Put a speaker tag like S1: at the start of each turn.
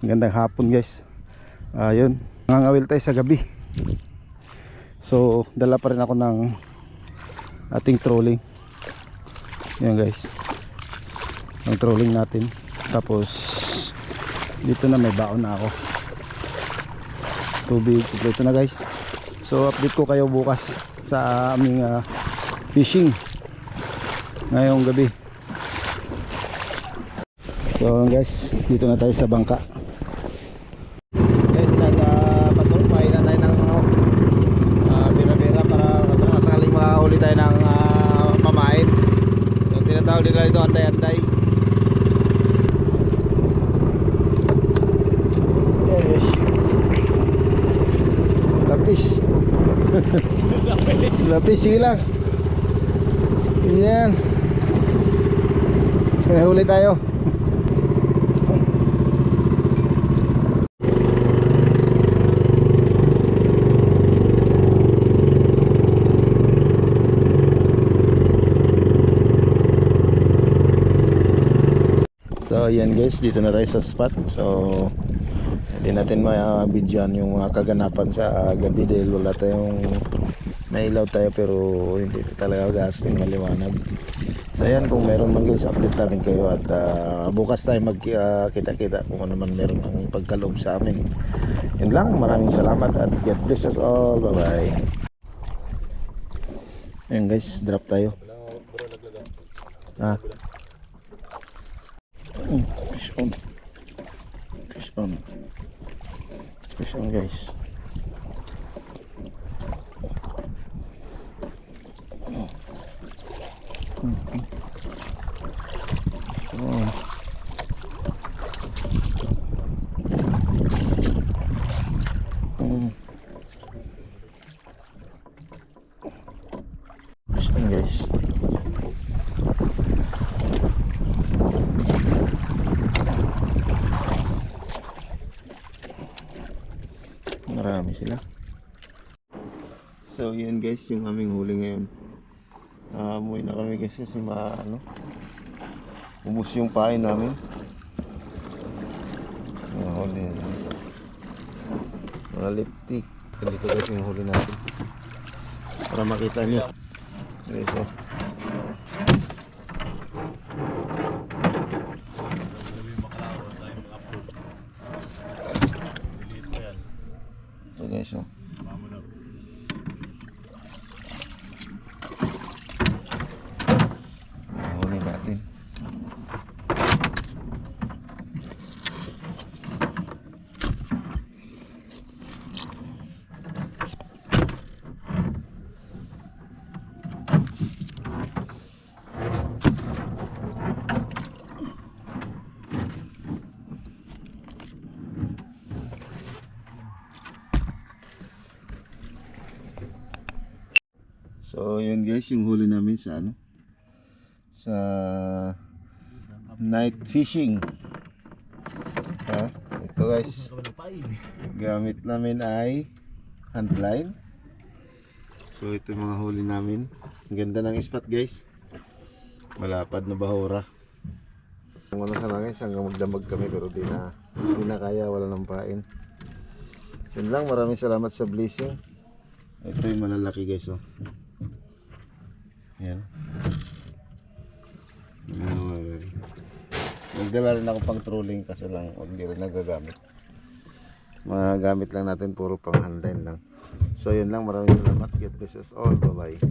S1: Magandang hapon guys. Ayun, ngangawil tayo sa gabi. So, dala pa rin ako ng ating trolling. Yan guys. Ang trolling natin. Tapos dito na may baon na ako. Tubig, kompleto na guys. So, update ko kayo bukas sa aming fishing ngayong gabi. So guys, dito na tayo sa bangka. Guys, nagpatulpay na tayo ng bira-bira para sakaling makahuli tayo ng pamain. Yung tinatawag nila dito, anday-anday. Yes. Lapis. Lapis, sige lang. Yan. Kaya huli tayo. So yan guys, dito na tayo sa spot. So hindi natin ma-videoan yung mga kaganapan sa gabi dahil wala tayong nailaw tayo, pero hindi talaga gasting maliwanag. So yan, kung meron man guys, update namin kayo. At bukas tayo magkita-kita kung ano man meron ang pagkaloob sa amin. Yun lang, maraming salamat at God bless us all. Bye bye. Ayun guys, drop tayo. Fish on. Fish on. Fish on guys. Fish on guys. Marami sila. So yun guys, yung aming huli ngayon. Umuwi na kami guys kasi ubos yung pain namin. Yung huli mga liptik. Dito guys yung huli natin para makita nyo. Okay, so guys, so huli natin. So yun guys, yung huli namin sa sa night fishing. Ito guys, gamit namin ay handline. So ito yung mga huli namin. Ang ganda ng spot guys, malapad na bahura. Muna sana guys, hanggang magdamag kami pero di na kaya, wala ng pain. Yun lang, maraming salamat sa blessing. Ito yung malalaki guys, oh. Yan. Nagdala rin ako pang trolling kasi lang hindi rin nagagamit. Mga gamit lang natin, puro pang handline lang. So yun lang, maraming salamat. God bless us all. Bye bye.